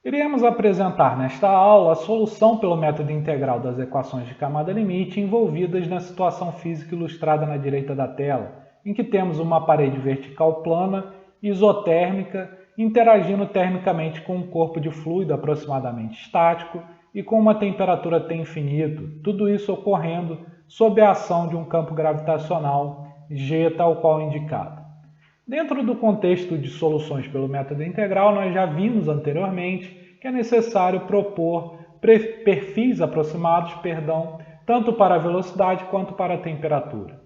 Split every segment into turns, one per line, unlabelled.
Iremos apresentar nesta aula a solução pelo método integral das equações de camada limite envolvidas na situação física ilustrada na direita da tela, em que temos uma parede vertical plana, isotérmica, interagindo termicamente com um corpo de fluido aproximadamente estático e com uma temperatura T infinito, tudo isso ocorrendo sob a ação de um campo gravitacional G tal qual indicado. Dentro do contexto de soluções pelo método integral, nós já vimos anteriormente que é necessário propor perfis aproximados, tanto para a velocidade quanto para a temperatura.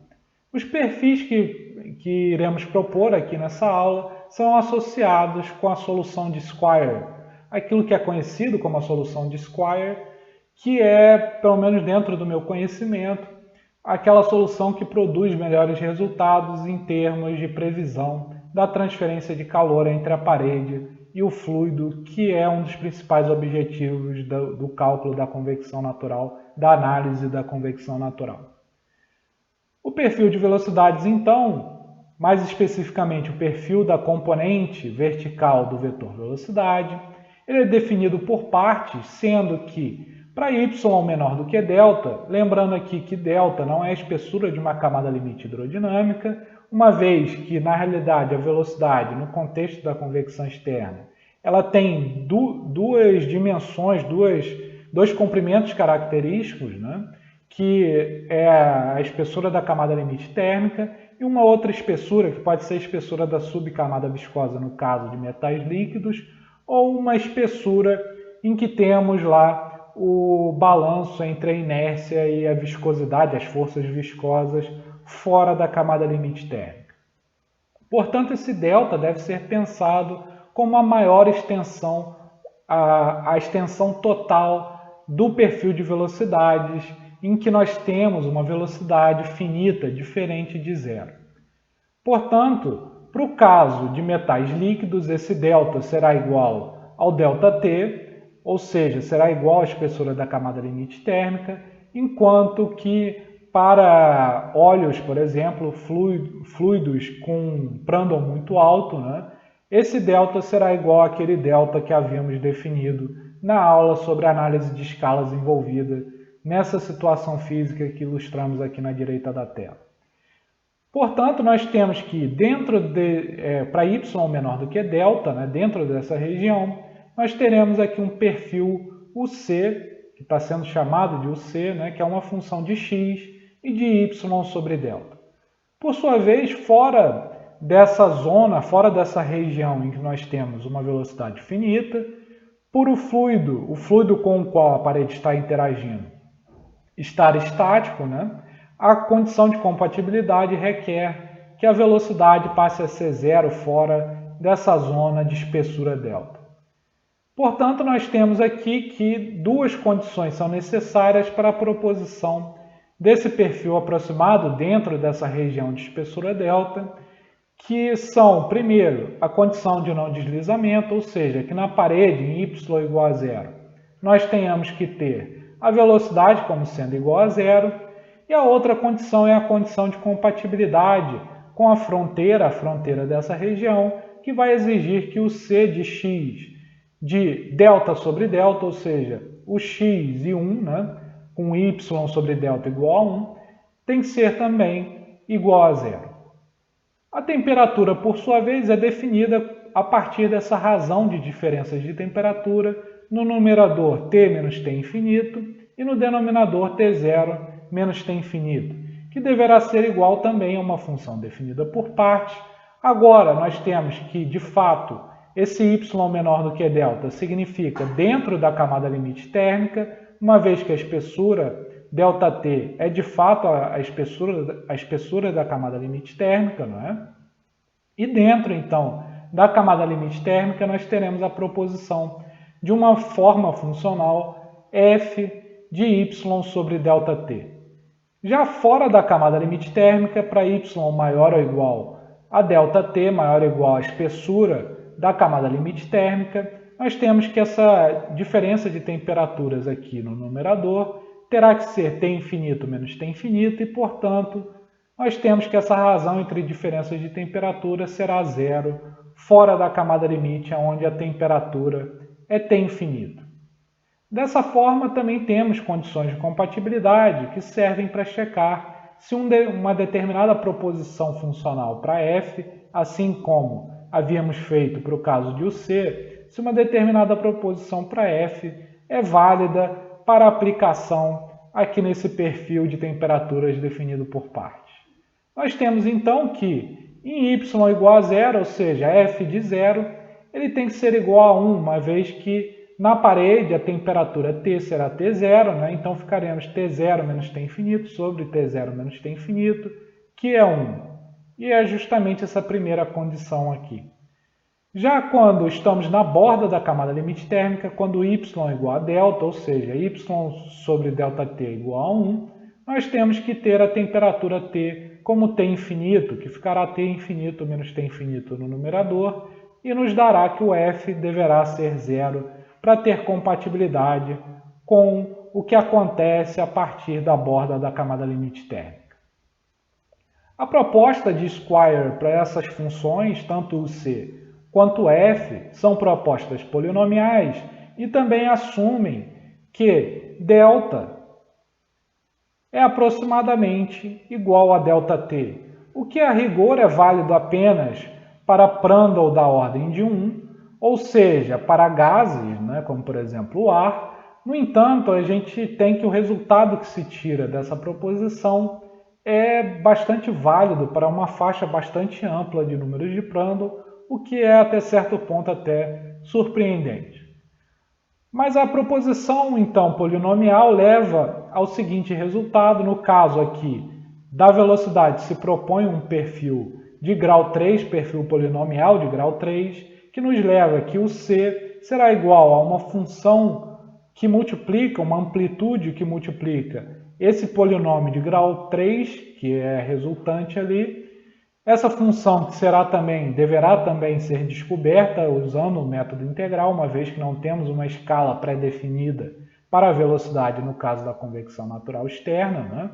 Os perfis que iremos propor aqui nessa aula são associados com a solução de Squire, aquilo que é conhecido como a solução de Squire, que é, pelo menos dentro do meu conhecimento, aquela solução que produz melhores resultados em termos de previsão da transferência de calor entre a parede e o fluido, que é um dos principais objetivos do cálculo da convecção natural, da análise da convecção natural. O perfil de velocidades, então, mais especificamente o perfil da componente vertical do vetor velocidade, ele é definido por partes, sendo que para y menor do que delta, lembrando aqui que delta não é a espessura de uma camada limite hidrodinâmica, uma vez que, na realidade, a velocidade, no contexto da convecção externa, ela tem duas dimensões, dois comprimentos característicos, né? Que é a espessura da camada limite térmica e uma outra espessura, que pode ser a espessura da subcamada viscosa, no caso de metais líquidos, ou uma espessura em que temos lá o balanço entre a inércia e a viscosidade, as forças viscosas, fora da camada limite térmica. Portanto, esse delta deve ser pensado como a maior extensão, a extensão total do perfil de velocidades, em que nós temos uma velocidade finita diferente de zero. Portanto, para o caso de metais líquidos, esse delta será igual ao ΔT, ou seja, será igual à espessura da camada limite térmica, enquanto que para óleos, por exemplo, fluidos com Prandtl muito alto, né, esse delta será igual àquele delta que havíamos definido na aula sobre análise de escalas envolvida nessa situação física que ilustramos aqui na direita da tela. Portanto, nós temos que, para y menor do que delta, né, dentro dessa região, nós teremos aqui um perfil UC, que está sendo chamado de UC, né, que é uma função de x e de y sobre delta. Por sua vez, fora dessa zona, fora dessa região em que nós temos uma velocidade finita, por o fluido com o qual a parede está interagindo, estar estático, né, a condição de compatibilidade requer que a velocidade passe a ser zero fora dessa zona de espessura delta. Portanto, nós temos aqui que duas condições são necessárias para a proposição desse perfil aproximado dentro dessa região de espessura delta, que são, primeiro, a condição de não deslizamento, ou seja, que na parede em y igual a zero, nós tenhamos que ter a velocidade como sendo igual a zero, e a outra condição é a condição de compatibilidade com a fronteira dessa região, que vai exigir que o c de x de delta sobre delta, ou seja, o x e 1, né, com y sobre delta igual a 1, tem que ser também igual a zero. A temperatura, por sua vez, é definida a partir dessa razão de diferenças de temperatura no numerador t menos t infinito e no denominador t0 menos t infinito, que deverá ser igual também a uma função definida por partes. Agora, nós temos que, de fato, esse y menor do que delta significa dentro da camada limite térmica, uma vez que a espessura ΔT é de fato a espessura da camada limite térmica, não é? E dentro, então, da camada limite térmica, nós teremos a proposição de uma forma funcional f de y sobre ΔT. Já fora da camada limite térmica, para y maior ou igual a ΔT, maior ou igual à espessura da camada limite térmica, nós temos que essa diferença de temperaturas aqui no numerador terá que ser T infinito menos T infinito e, portanto, nós temos que essa razão entre diferenças de temperatura será zero fora da camada limite, onde a temperatura é t infinito. Dessa forma, também temos condições de compatibilidade que servem para checar se uma determinada proposição funcional para f, assim como havíamos feito para o caso de UC, se uma determinada proposição para f é válida para aplicação aqui nesse perfil de temperaturas definido por partes. Nós temos então que em y igual a zero, ou seja, f de zero, ele tem que ser igual a 1, uma vez que na parede a temperatura T será T0, né? Então ficaremos T0 menos T infinito sobre T0 menos T infinito, que é 1. E é justamente essa primeira condição aqui. Já quando estamos na borda da camada limite térmica, quando y é igual a delta, ou seja, y sobre ΔT igual a 1, nós temos que ter a temperatura T como T infinito, que ficará T infinito menos T infinito no numerador, e nos dará que o F deverá ser zero para ter compatibilidade com o que acontece a partir da borda da camada limite térmica. A proposta de Squire para essas funções, tanto o C quanto o F, são propostas polinomiais e também assumem que delta é aproximadamente igual a ΔT, o que a rigor é válido apenas para Prandtl da ordem de 1, ou seja, para gases, né, como por exemplo o ar. No entanto, a gente tem que o resultado que se tira dessa proposição é bastante válido para uma faixa bastante ampla de números de Prandtl, o que é até certo ponto até surpreendente. Mas a proposição, então, polinomial leva ao seguinte resultado. No caso aqui da velocidade se propõe um perfil de grau 3, perfil polinomial de grau 3, que nos leva que o C será igual a uma função que multiplica, uma amplitude que multiplica esse polinômio de grau 3, que é resultante ali. Essa função que deverá também ser descoberta usando o método integral, uma vez que não temos uma escala pré-definida para a velocidade no caso da convecção natural externa, né?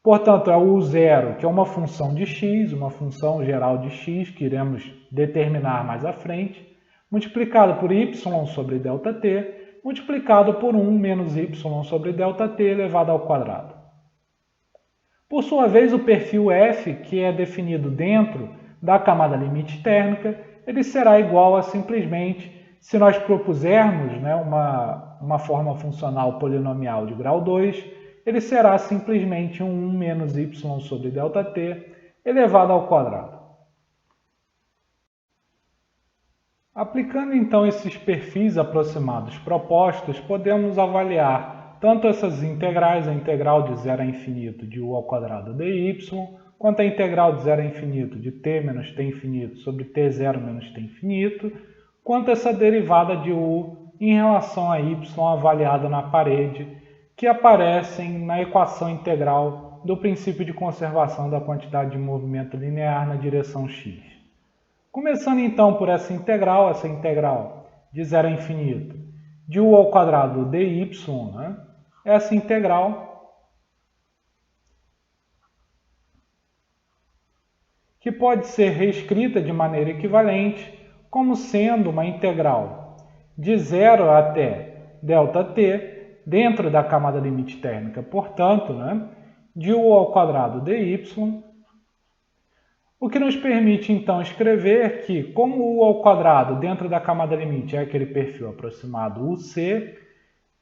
Portanto, é o U0, que é uma função de x, uma função geral de x, que iremos determinar mais à frente, multiplicado por y sobre ΔT, multiplicado por 1 menos y sobre ΔT elevado ao quadrado. Por sua vez, o perfil f, que é definido dentro da camada limite térmica, ele será igual a simplesmente, se nós propusermos, né, uma forma funcional polinomial de grau 2, ele será simplesmente 1 menos y sobre ΔT elevado ao quadrado. Aplicando então esses perfis aproximados propostos, podemos avaliar tanto essas integrais, a integral de 0 a infinito de u ao quadrado dy, quanto a integral de 0 a infinito de t menos t infinito sobre t0 menos t infinito, quanto essa derivada de u em relação a y avaliada na parede, que aparecem na equação integral do princípio de conservação da quantidade de movimento linear na direção x. Começando então por essa integral de 0 a infinito de u ao quadrado dy, né? Essa integral que pode ser reescrita de maneira equivalente como sendo uma integral de 0 até ΔT dentro da camada limite térmica, portanto, né, de u ao quadrado dy, o que nos permite então escrever que, como u ao quadrado dentro da camada limite é aquele perfil aproximado UC,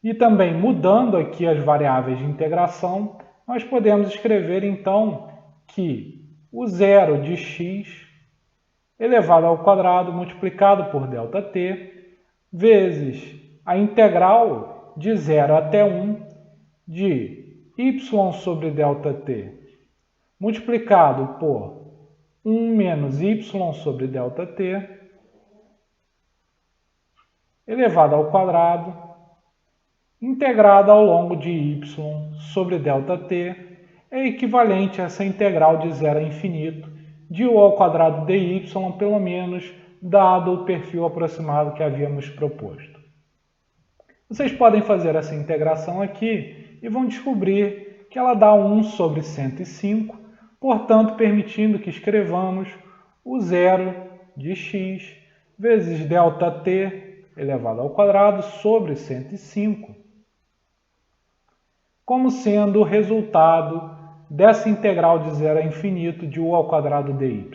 e também mudando aqui as variáveis de integração, nós podemos escrever então que o zero de x elevado ao quadrado multiplicado por ΔT vezes a integral de 0 até 1 de y sobre ΔT multiplicado por 1 menos y sobre ΔT elevado ao quadrado integrado ao longo de y sobre ΔT é equivalente a essa integral de 0 a infinito de u ao quadrado dy, pelo menos dado o perfil aproximado que havíamos proposto. Vocês podem fazer essa integração aqui e vão descobrir que ela dá 1 sobre 105, portanto, permitindo que escrevamos o zero de x vezes ΔT elevado ao quadrado sobre 105, como sendo o resultado dessa integral de 0 a infinito de u ao quadrado dy.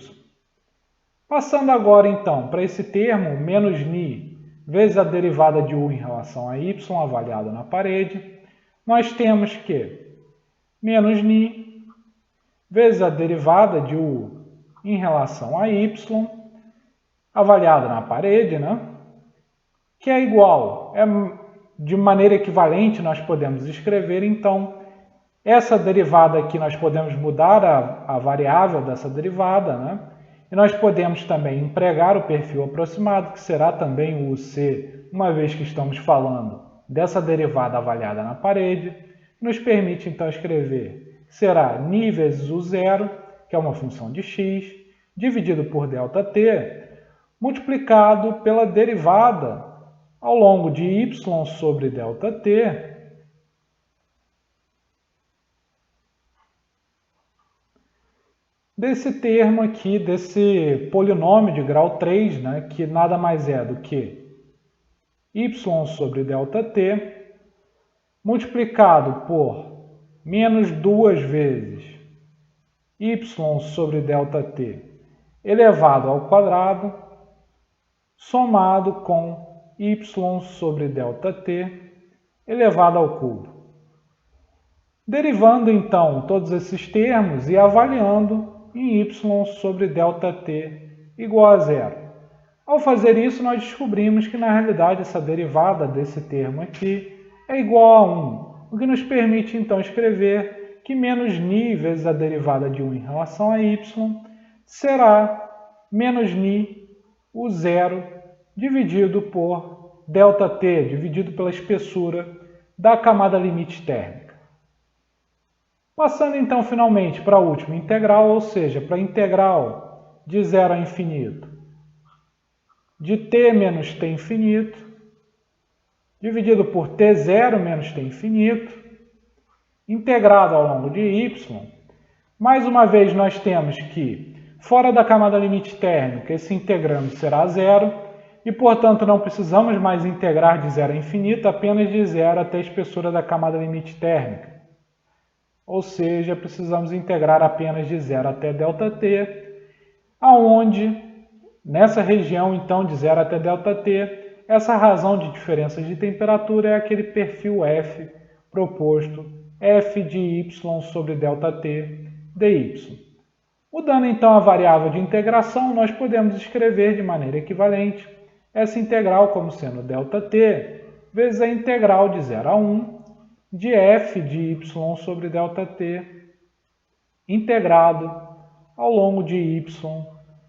Passando agora, então, para esse termo, menos ni vezes a derivada de u em relação a y avaliado na parede, nós temos que menos ni vezes a derivada de u em relação a y avaliado na parede, né? Que é igual, de maneira equivalente, nós podemos escrever, então, essa derivada aqui nós podemos mudar a variável dessa derivada, né? E nós podemos também empregar o perfil aproximado, que será também o UC, uma vez que estamos falando dessa derivada avaliada na parede, que nos permite então escrever que será ni vezes u0, que é uma função de x, dividido por ΔT, multiplicado pela derivada ao longo de y sobre ΔT, desse termo aqui, desse polinômio de grau 3, né, que nada mais é do que y sobre ΔT, multiplicado por menos 2 vezes y sobre ΔT elevado ao quadrado, somado com y sobre ΔT elevado ao cubo. Derivando, então, todos esses termos e avaliando em y sobre ΔT igual a zero. Ao fazer isso, nós descobrimos que, na realidade, essa derivada desse termo aqui é igual a 1, o que nos permite, então, escrever que menos ni vezes a derivada de 1 em relação a y será menos ni u0 dividido por ΔT, dividido pela espessura da camada limite térmica. Passando então finalmente para a última integral, ou seja, para a integral de 0 a infinito de t menos t infinito, dividido por t0 menos t infinito, integrado ao longo de y. Mais uma vez nós temos que, fora da camada limite térmica, esse integrando será zero, e portanto não precisamos mais integrar de 0 a infinito, apenas de 0 até a espessura da camada limite térmica. Ou seja, precisamos integrar apenas de 0 até ΔT, aonde, nessa região, então, de 0 até ΔT, essa razão de diferença de temperatura é aquele perfil f proposto, f de y sobre ΔT dy. Mudando, então, a variável de integração, nós podemos escrever de maneira equivalente essa integral como sendo ΔT vezes a integral de 0 a 1 de f de y sobre ΔT integrado ao longo de y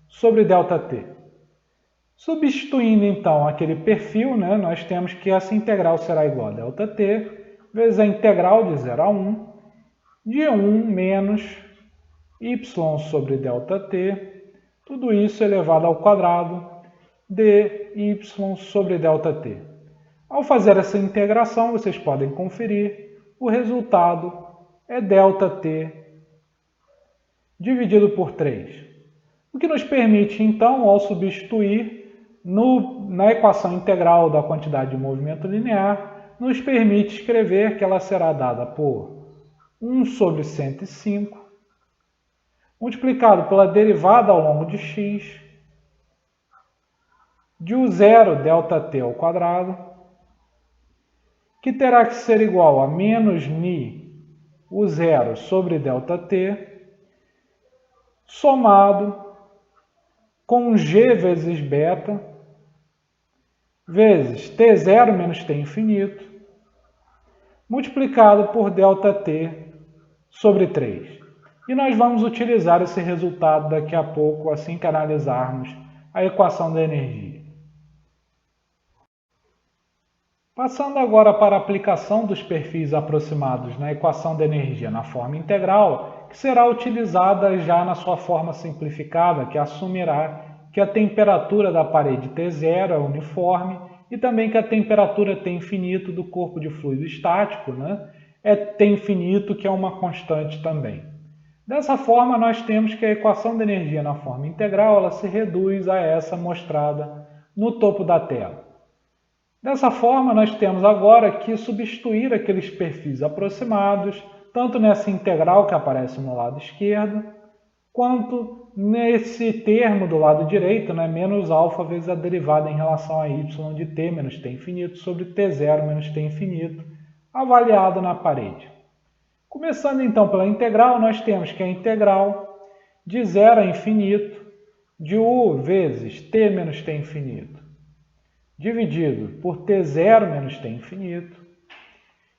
sobre ΔT. Substituindo então aquele perfil, né, nós temos que essa integral será igual a ΔT vezes a integral de 0 a 1 de 1 menos y sobre ΔT, tudo isso elevado ao quadrado de y sobre ΔT. Ao fazer essa integração, vocês podem conferir, o resultado é ΔT dividido por 3. O que nos permite, então, ao substituir na equação integral da quantidade de movimento linear, nos permite escrever que ela será dada por 1 sobre 105, multiplicado pela derivada ao longo de x, de u0 ΔT ao quadrado, que terá que ser igual a menos ni u0 sobre ΔT, somado com g vezes beta, vezes t0 menos t infinito, multiplicado por ΔT sobre 3. E nós vamos utilizar esse resultado daqui a pouco, assim que analisarmos a equação da energia. Passando agora para a aplicação dos perfis aproximados na equação da energia na forma integral, que será utilizada já na sua forma simplificada, que assumirá que a temperatura da parede T0 é uniforme e também que a temperatura T infinito do corpo de fluido estático, né, é T infinito, que é uma constante também. Dessa forma, nós temos que a equação da energia na forma integral ela se reduz a essa mostrada no topo da tela. Dessa forma, nós temos agora que substituir aqueles perfis aproximados, tanto nessa integral que aparece no lado esquerdo, quanto nesse termo do lado direito, né, menos alfa vezes a derivada em relação a y de t menos t infinito sobre t0 menos t infinito, avaliado na parede. Começando então pela integral, nós temos que a integral de 0 a infinito de u vezes t menos t infinito, dividido por t0 menos t infinito,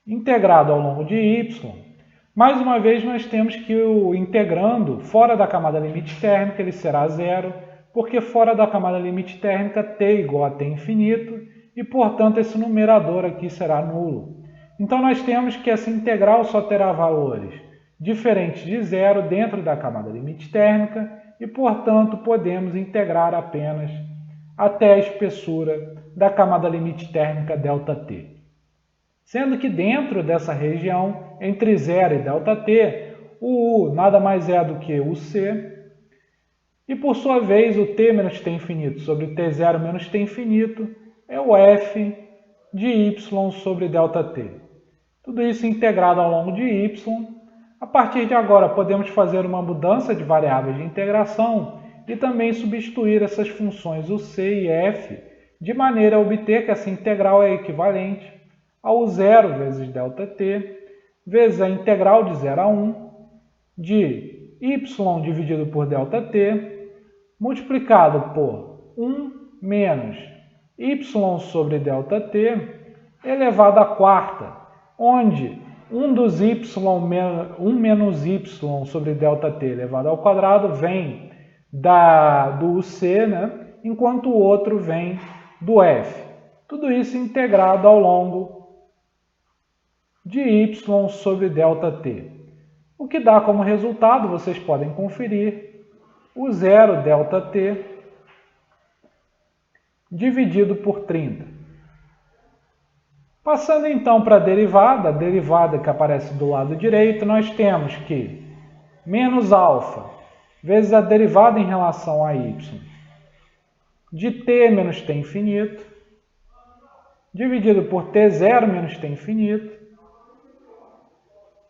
integrado ao longo de y. Mais uma vez, nós temos que o integrando fora da camada limite térmica, ele será zero, porque fora da camada limite térmica t igual a t infinito, e, portanto, esse numerador aqui será nulo. Então, nós temos que essa integral só terá valores diferentes de zero dentro da camada limite térmica, e, portanto, podemos integrar apenas até a espessura da camada limite térmica ΔT. Sendo que dentro dessa região, entre 0 e ΔT, o U nada mais é do que o C, e por sua vez o T menos T infinito sobre T0 menos T infinito é o F de Y sobre ΔT. Tudo isso integrado ao longo de Y. A partir de agora podemos fazer uma mudança de variáveis de integração e também substituir essas funções o C e F, de maneira a obter que essa integral é equivalente ao zero vezes ΔT, vezes a integral de 0 a 1, de y dividido por ΔT, multiplicado por 1 menos y sobre ΔT, elevado à quarta, onde 1 dos y, 1 menos y sobre ΔT elevado ao quadrado vem do UC, né? Enquanto o outro vem do F. Tudo isso integrado ao longo de y sobre ΔT, o que dá como resultado, vocês podem conferir, o zero ΔT dividido por 30. Passando então para a derivada que aparece do lado direito, nós temos que menos alfa vezes a derivada em relação a y de t menos t infinito, dividido por t0 menos t infinito,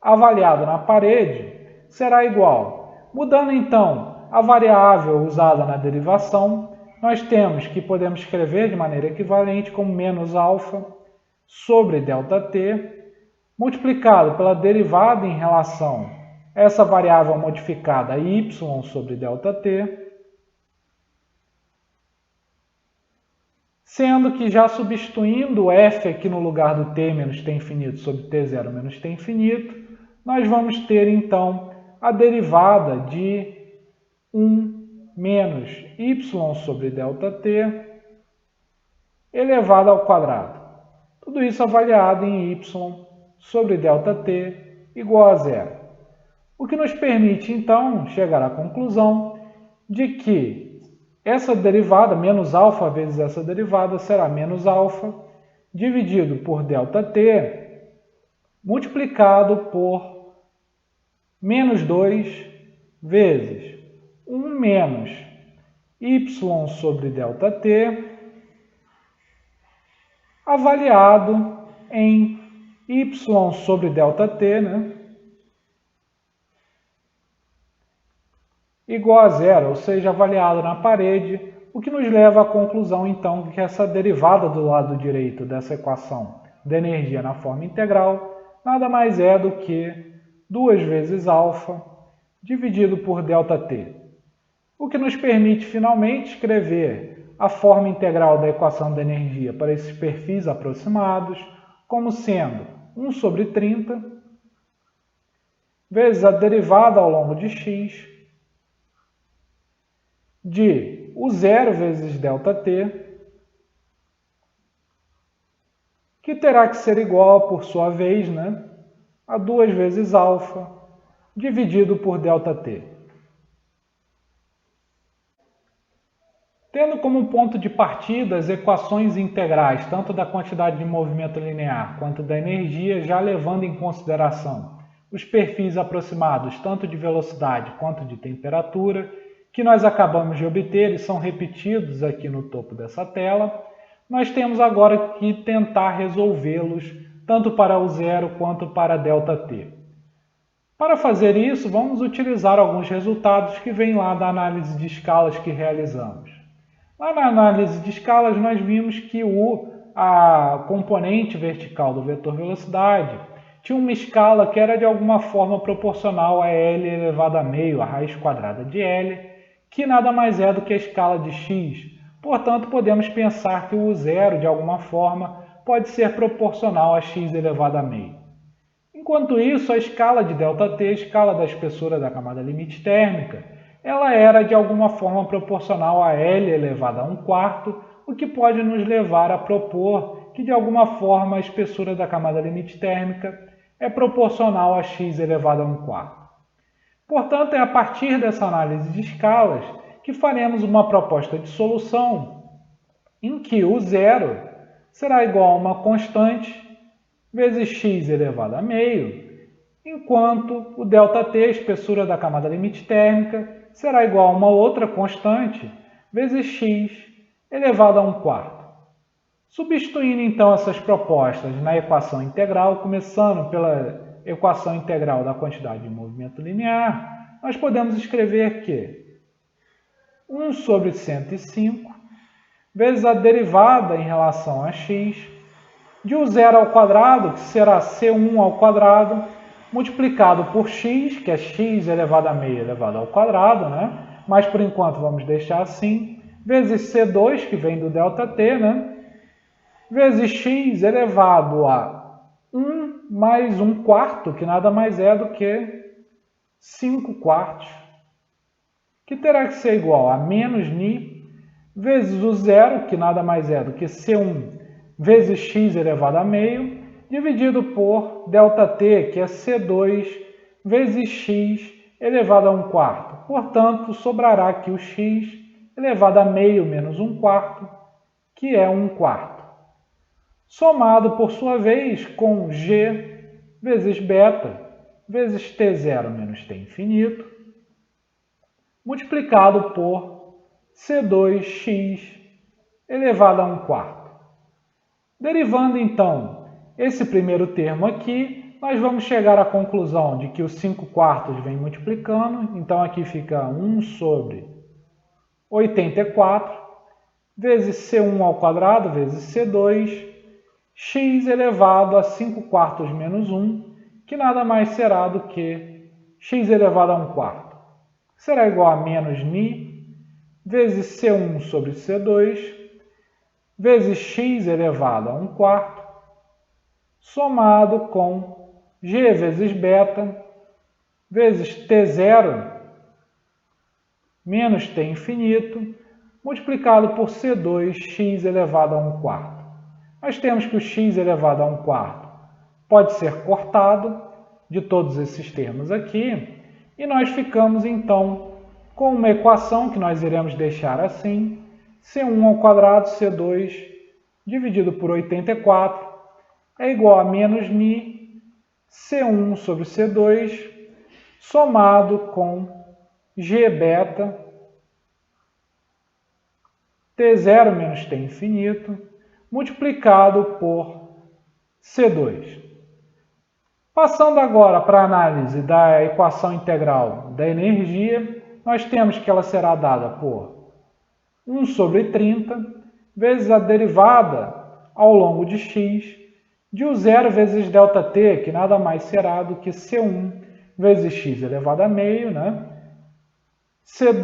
avaliado na parede, será igual. Mudando então a variável usada na derivação, nós temos que podemos escrever de maneira equivalente como menos alfa sobre ΔT, multiplicado pela derivada em relação a essa variável modificada y sobre ΔT, sendo que já substituindo o f aqui no lugar do t menos t infinito sobre t0 menos t infinito, nós vamos ter então a derivada de 1 menos y sobre ΔT elevado ao quadrado. Tudo isso avaliado em y sobre ΔT igual a zero. O que nos permite então chegar à conclusão de que essa derivada, menos alfa vezes essa derivada, será menos alfa dividido por ΔT multiplicado por menos 2 vezes 1 menos y sobre ΔT avaliado em y sobre ΔT, né? Igual a zero, ou seja, avaliado na parede, o que nos leva à conclusão, então, que essa derivada do lado direito dessa equação da energia na forma integral nada mais é do que 2 vezes alfa dividido por ΔT, o que nos permite, finalmente, escrever a forma integral da equação da energia para esses perfis aproximados como sendo 1 sobre 30 vezes a derivada ao longo de x de o zero vezes ΔT, que terá que ser igual, por sua vez, né, a 2 vezes alfa dividido por ΔT. Tendo como ponto de partida as equações integrais, tanto da quantidade de movimento linear quanto da energia, já levando em consideração os perfis aproximados tanto de velocidade quanto de temperatura, que nós acabamos de obter e são repetidos aqui no topo dessa tela, nós temos agora que tentar resolvê-los tanto para o zero quanto para ΔT. Para fazer isso, vamos utilizar alguns resultados que vêm lá da análise de escalas que realizamos. Lá na análise de escalas, nós vimos que a componente vertical do vetor velocidade tinha uma escala que era de alguma forma proporcional a L elevado a meio, a raiz quadrada de L, que nada mais é do que a escala de x. Portanto, podemos pensar que o zero, de alguma forma, pode ser proporcional a x elevado a meio. Enquanto isso, a escala de ΔT, a escala da espessura da camada limite térmica, ela era de alguma forma proporcional a L elevado a 1/4, o que pode nos levar a propor que de alguma forma a espessura da camada limite térmica é proporcional a x elevado a 1/4. Portanto, é a partir dessa análise de escalas que faremos uma proposta de solução em que o zero será igual a uma constante vezes x elevado a meio, enquanto o ΔT, a espessura da camada limite térmica, será igual a uma outra constante vezes x elevado a 1/4. Substituindo então essas propostas na equação integral, começando pela equação integral da quantidade de movimento linear, nós podemos escrever que 1 sobre 105 vezes a derivada em relação a x de u zero ao quadrado, que será c1 ao quadrado, multiplicado por x, que é x elevado a meio elevado ao quadrado, né? Mas por enquanto vamos deixar assim, vezes c2, que vem do ΔT, né? Vezes x elevado a 1 mais 1/4, que nada mais é do que 5/4, que terá que ser igual a menos ni, vezes o zero, que nada mais é do que c1 vezes x elevado a meio, dividido por ΔT, que é c2 vezes x elevado a 1/4. Portanto, sobrará aqui o x elevado a meio menos 1/4, que é 1/4. Somado, por sua vez, com g vezes beta vezes t0 menos t infinito, multiplicado por c2x elevado a 1/4. Derivando, então, esse primeiro termo aqui, nós vamos chegar à conclusão de que os 5/4 vem multiplicando, então aqui fica 1 sobre 84, vezes c1 ao quadrado, vezes c2, x elevado a 5/4 menos 1, que nada mais será do que x elevado a 1/4. Será igual a menos ni, vezes c1 sobre c2, vezes x elevado a 1/4, somado com g vezes beta, vezes t0 menos t infinito, multiplicado por c2x elevado a 1/4. Nós temos que o x elevado a 1/4 pode ser cortado de todos esses termos aqui, e nós ficamos então com uma equação que nós iremos deixar assim, c1 ao quadrado, c2 dividido por 84 é igual a menos ni c1 sobre c2 somado com g beta t0 menos t infinito multiplicado por c2. Passando agora para a análise da equação integral da energia, nós temos que ela será dada por 1 sobre 30 vezes a derivada ao longo de x de u zero vezes ΔT, que nada mais será do que c1 vezes x elevado a meio, né?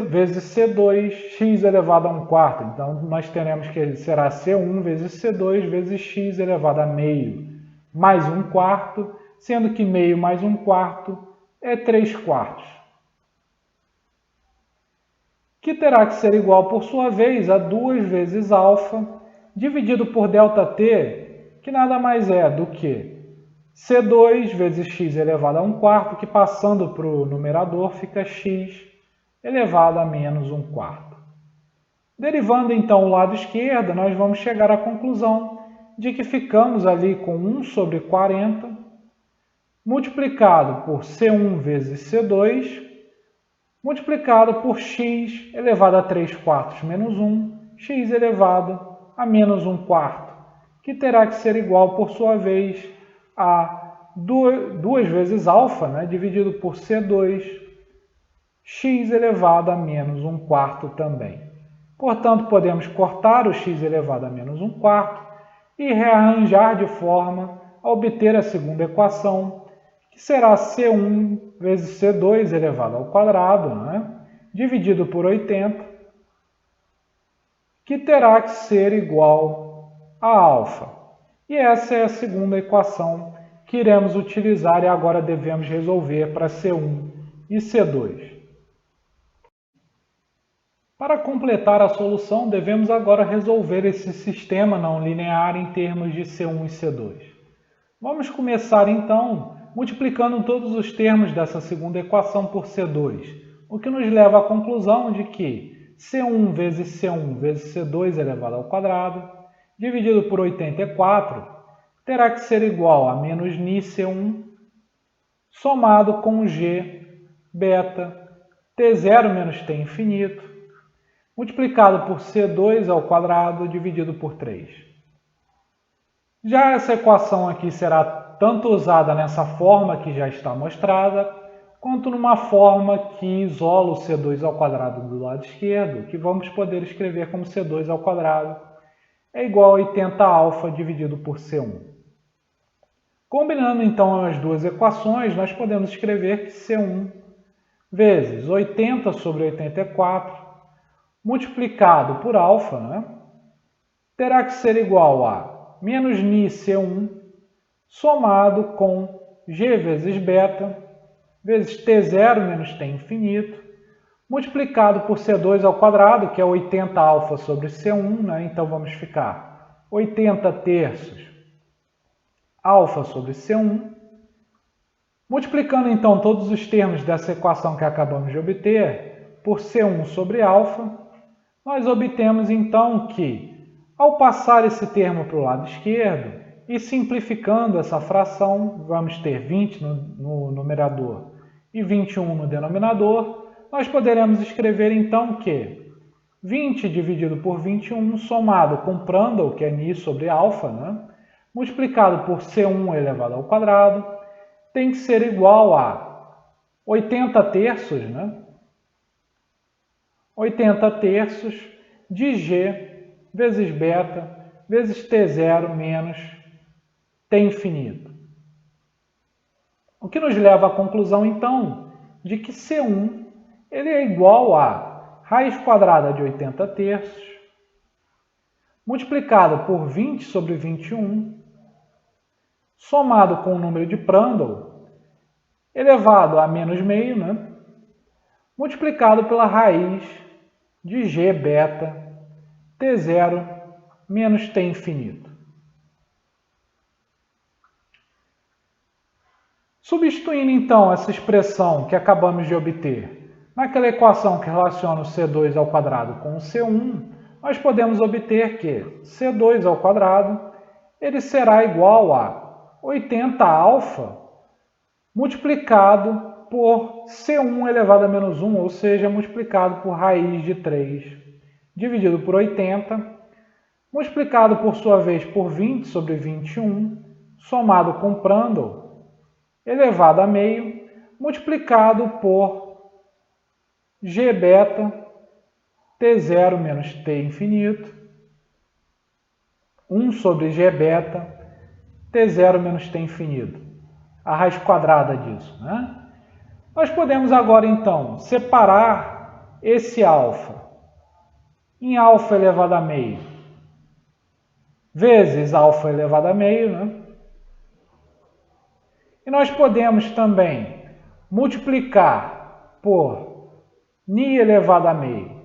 Vezes c2, x elevado a 1/4. Então, nós teremos que será c1 vezes c2 vezes x elevado a meio mais 1/4, sendo que meio mais 1/4 é 3/4. Que terá que ser igual, por sua vez, a 2 vezes alfa, dividido por ΔT, que nada mais é do que c2 vezes x elevado a 1/4, que passando para o numerador fica x elevado a menos 1/4. Derivando então o lado esquerdo, nós vamos chegar à conclusão de que ficamos ali com 1 sobre 40, multiplicado por c1 vezes c2, multiplicado por x elevado a 3/4 menos 1, x elevado a menos 1/4, que terá que ser igual, por sua vez, a 2 vezes alfa, né, dividido por C2, x elevado a menos 1/4 também. Portanto, podemos cortar o x elevado a menos 1/4 e rearranjar de forma a obter a segunda equação, que será C1 vezes C2 elevado ao quadrado, né, dividido por 80, que terá que ser igual a alfa. E essa é a segunda equação que iremos utilizar e agora devemos resolver para C1 e C2. Para completar a solução, devemos agora resolver esse sistema não linear em termos de C1 e C2. Vamos começar então multiplicando todos os termos dessa segunda equação por C2, o que nos leva à conclusão de que C1 vezes C1 vezes C2 elevado ao quadrado, dividido por 84, terá que ser igual a menos νC1, somado com G, beta, T0 menos T infinito, multiplicado por C2 ao quadrado dividido por 3. Já essa equação aqui será tanto usada nessa forma que já está mostrada, quanto numa forma que isola o C2 ao quadrado do lado esquerdo, que vamos poder escrever como C2 ao quadrado é igual a 80 alfa dividido por C1. Combinando então as duas equações, nós podemos escrever que C1 vezes 80 sobre 84 multiplicado por alfa, né, terá que ser igual a menos νC1 somado com G vezes beta vezes T0 menos T infinito, multiplicado por C2 ao quadrado, que é 80 alfa sobre C1, né, então vamos ficar 80 terços alfa sobre C1. Multiplicando então todos os termos dessa equação que acabamos de obter por C1 sobre alfa, nós obtemos então que, ao passar esse termo para o lado esquerdo e simplificando essa fração, vamos ter 20 no numerador e 21 no denominador, nós poderemos escrever então que 20 dividido por 21 somado com Prandtl, que é ni sobre alfa, né, multiplicado por C1 elevado ao quadrado, tem que ser igual a 80 terços, né? 80 terços de G vezes beta vezes T0 menos T infinito. O que nos leva à conclusão, então, de que C1 ele é igual a raiz quadrada de 80 terços multiplicado por 20 sobre 21 somado com o número de Prandtl elevado a menos meio, né, multiplicado pela raiz de G beta T0 menos T infinito. Substituindo então essa expressão que acabamos de obter naquela equação que relaciona o C2 ao quadrado com o C1, nós podemos obter que C2 ao quadrado ele será igual a 80 alfa multiplicado por C1 elevado a menos 1, ou seja, multiplicado por raiz de 3, dividido por 80, multiplicado por sua vez por 20 sobre 21, somado com Prandtl, elevado a meio, multiplicado por G beta T0 menos T infinito, 1 sobre G beta T0 menos T infinito, a raiz quadrada disso, né? Nós podemos agora, então, separar esse alfa em alfa elevado a meio vezes alfa elevado a meio, né? E nós podemos também multiplicar por ni elevado a meio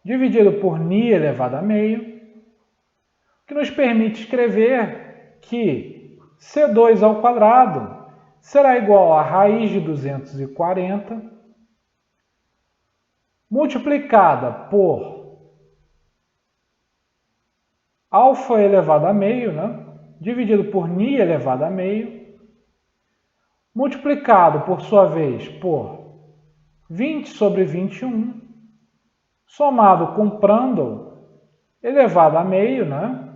dividido por ni elevado a meio, que nos permite escrever que C2 ao quadrado será igual a raiz de 240 multiplicada por alfa elevado a meio, né, dividido por ni elevado a meio, multiplicado, por sua vez, por 20 sobre 21, somado com Prandtl, elevado a meio, né?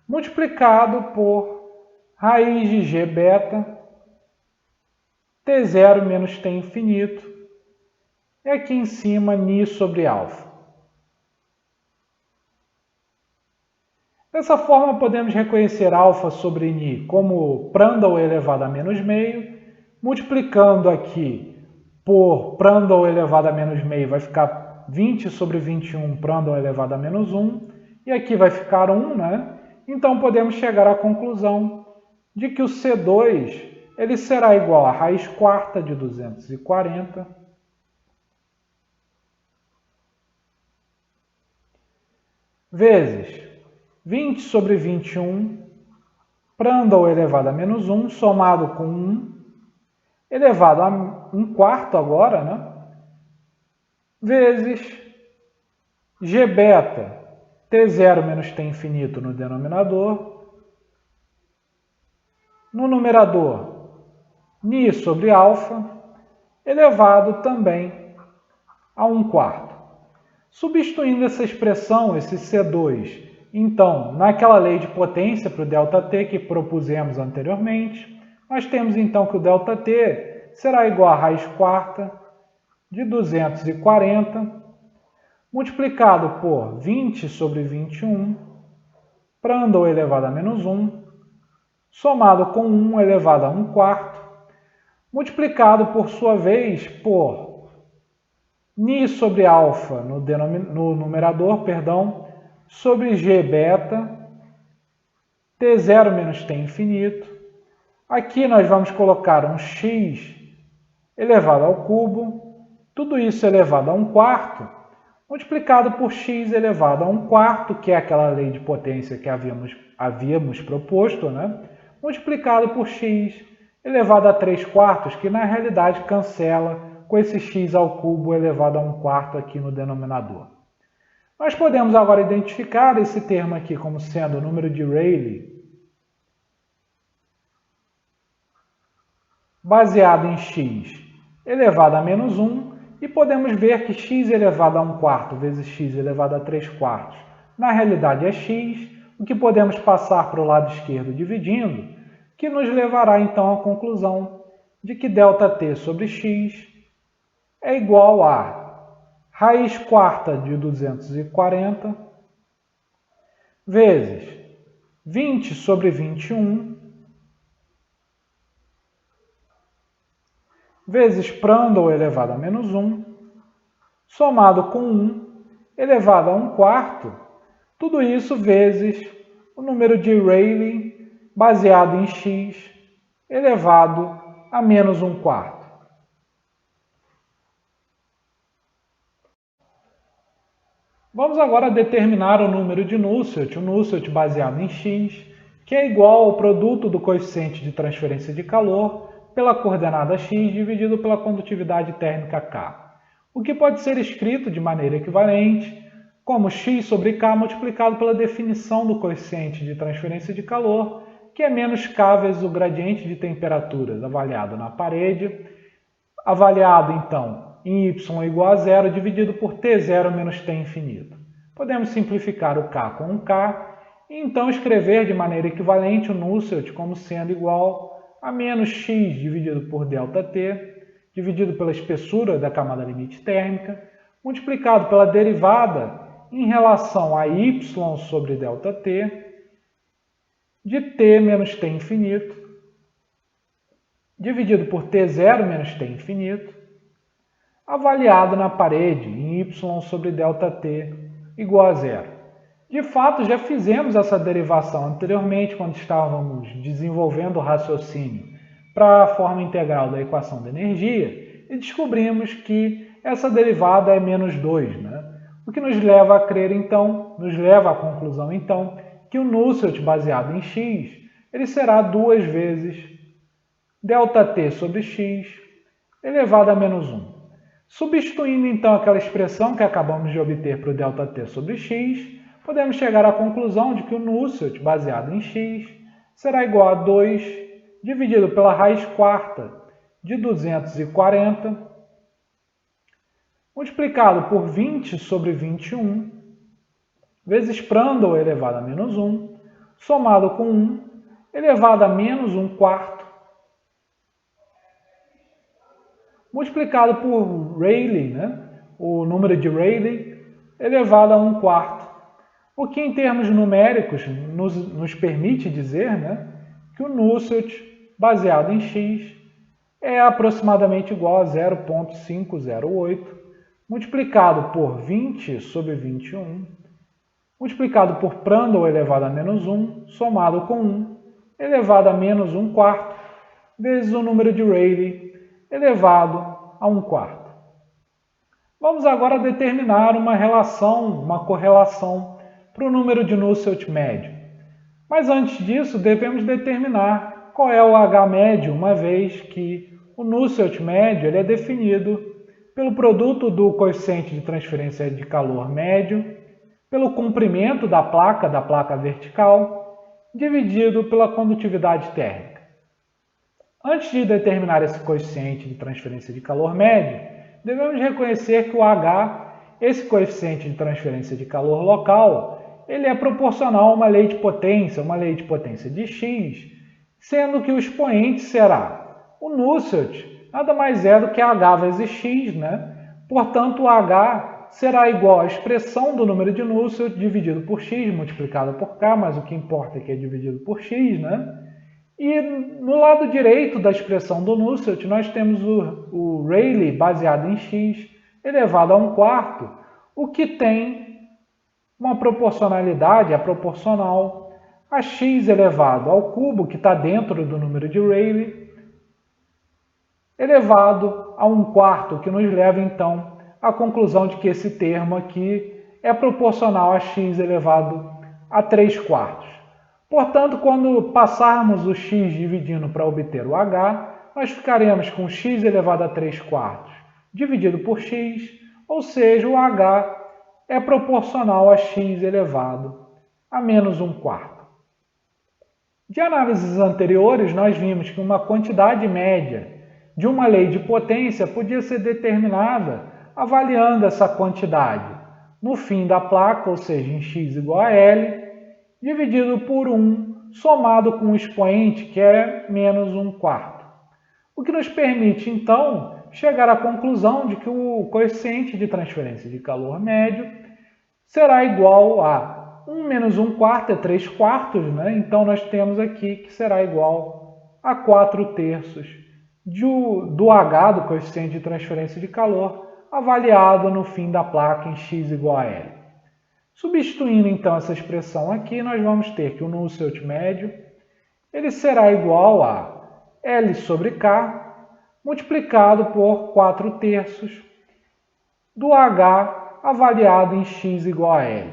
Multiplicado por raiz de g beta T0 menos T infinito, e aqui em cima ni sobre alfa. Dessa forma, podemos reconhecer alfa sobre ni como Prandtl elevado a menos meio, multiplicando aqui por Prandtl elevado a menos meio, vai ficar 20 sobre 21 Prandtl elevado a menos 1, e aqui vai ficar 1, né? Então, podemos chegar à conclusão de que o C2 ele será igual a raiz quarta de 240 vezes 20 sobre 21 Prandtl elevado a menos 1, somado com 1, elevado a 1 quarto agora, né? Vezes g beta T0 menos T infinito no denominador. No numerador, ni sobre alfa, elevado também a 1 quarto. Substituindo essa expressão, esse C2, então, naquela lei de potência para o ΔT que propusemos anteriormente, nós temos então que o ΔT será igual a raiz quarta de 240, multiplicado por 20 sobre 21, Prandtl elevado a menos 1, somado com 1 elevado a 1 quarto, multiplicado por sua vez por ni sobre alfa no numerador, sobre g beta T0 menos T infinito. Aqui nós vamos colocar um x elevado ao cubo, tudo isso elevado a 1 quarto, multiplicado por x elevado a 1 quarto, que é aquela lei de potência que havíamos proposto, né? Multiplicado por x elevado a 3 quartos, que na realidade cancela com esse x ao cubo elevado a 1 quarto aqui no denominador. Nós podemos agora identificar esse termo aqui como sendo o número de Rayleigh baseado em x elevado a menos 1, e podemos ver que x elevado a 1 quarto vezes x elevado a 3 quartos, na realidade é x, o que podemos passar para o lado esquerdo dividindo, que nos levará então à conclusão de que ΔT sobre x é igual a raiz quarta de 240 vezes 20 sobre 21 vezes Prandtl elevado a menos 1, somado com 1 elevado a 1 quarto, tudo isso vezes o número de Rayleigh baseado em x elevado a menos 1 quarto. Vamos agora determinar o número de Nusselt, o Nusselt baseado em x, que é igual ao produto do coeficiente de transferência de calor pela coordenada x dividido pela condutividade térmica K, o que pode ser escrito de maneira equivalente como x sobre K multiplicado pela definição do coeficiente de transferência de calor, que é menos K vezes o gradiente de temperaturas avaliado na parede, avaliado então em y igual a zero, dividido por T0 menos T infinito. Podemos simplificar o K com um K e então escrever de maneira equivalente o Nusselt como sendo igual a menos x dividido por ΔT, dividido pela espessura da camada limite térmica, multiplicado pela derivada em relação a y sobre ΔT, de T menos T infinito, dividido por T0 menos T infinito, avaliado na parede em y sobre ΔT igual a zero. De fato, já fizemos essa derivação anteriormente quando estávamos desenvolvendo o raciocínio para a forma integral da equação da energia e descobrimos que essa derivada é menos 2, né? O que nos leva a crer então, nos leva à conclusão então, que o Nusselt baseado em x, ele será 2 vezes ΔT sobre x elevado a menos 1. Substituindo então aquela expressão que acabamos de obter para o ΔT sobre x, podemos chegar à conclusão de que o Nusselt baseado em x será igual a 2 dividido pela raiz quarta de 240, multiplicado por 20 sobre 21, vezes Prandtl elevado a menos 1, somado com 1, elevado a menos 1 quarto, multiplicado por Rayleigh, o número de Rayleigh, elevado a 1 quarto. O que em termos numéricos nos permite dizer que o Nusselt baseado em x é aproximadamente igual a 0,508, multiplicado por 20 sobre 21, multiplicado por Prandtl elevado a menos 1, somado com 1, elevado a menos 1 quarto, vezes o número de Rayleigh elevado a 1 quarto. Vamos agora determinar uma relação, uma correlação para o número de Nusselt médio. Mas antes disso, devemos determinar qual é o H médio, uma vez que o Nusselt médio ele é definido pelo produto do coeficiente de transferência de calor médio, pelo comprimento da placa vertical, dividido pela condutividade térmica. Antes de determinar esse coeficiente de transferência de calor médio, devemos reconhecer que o H, esse coeficiente de transferência de calor local, ele é proporcional a uma lei de potência de x, sendo que o expoente será o Nusselt, nada mais é do que H vezes x, Portanto, o H será igual à expressão do número de Nusselt dividido por x multiplicado por k, mas o que importa é que é dividido por x, E no lado direito da expressão do Nusselt, nós temos o Rayleigh baseado em x elevado a 1 quarto, o que tem uma proporcionalidade, é proporcional a x elevado ao cubo, que está dentro do número de Rayleigh, elevado a 1 quarto, que nos leva então à conclusão de que esse termo aqui é proporcional a x elevado a 3 quartos. Portanto, quando passarmos o x dividindo para obter o h, nós ficaremos com x elevado a 3 quartos dividido por x, ou seja, o h é proporcional a x elevado a menos 1 quarto. De análises anteriores, nós vimos que uma quantidade média de uma lei de potência podia ser determinada avaliando essa quantidade no fim da placa, ou seja, em x igual a L, dividido por 1, somado com o expoente, que é menos 1 quarto. O que nos permite, então, chegar à conclusão de que o coeficiente de transferência de calor médio será igual a 1 menos 1 quarto é 3 quartos, Então, nós temos aqui que será igual a 4 terços do H, do coeficiente de transferência de calor, avaliado no fim da placa em x igual a L. Substituindo então essa expressão aqui, nós vamos ter que o Nusselt médio ele será igual a L sobre K multiplicado por 4 terços do H avaliado em x igual a L.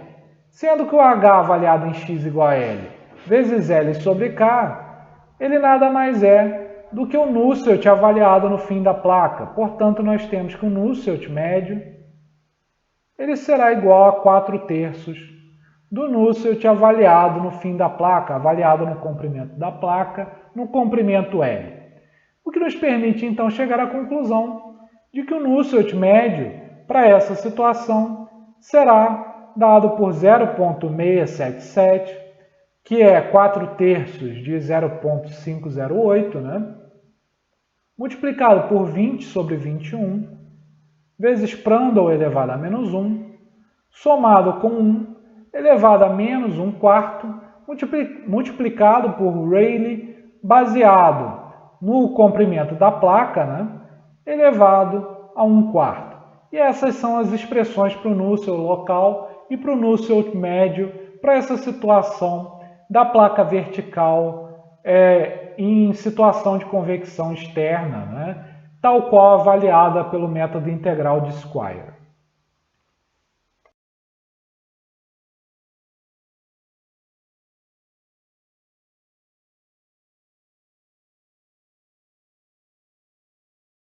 Sendo que o H avaliado em x igual a L vezes L sobre K, ele nada mais é do que o Nusselt avaliado no fim da placa. Portanto, nós temos que o Nusselt médio ele será igual a 4 terços do Nusselt avaliado no fim da placa, avaliado no comprimento da placa, no comprimento L. O que nos permite, então, chegar à conclusão de que o Nusselt médio, para essa situação, será dado por 0,677, que é 4 terços de 0,508, multiplicado por 20 sobre 21, vezes Prandtl elevado a menos 1, somado com 1 elevado a menos 1 quarto, multiplicado por Rayleigh, baseado no comprimento da placa, elevado a 1 quarto. E essas são as expressões para o Nusselt local e para o Nusselt médio, para essa situação da placa vertical em situação de convecção externa, tal qual avaliada pelo método integral de Squire.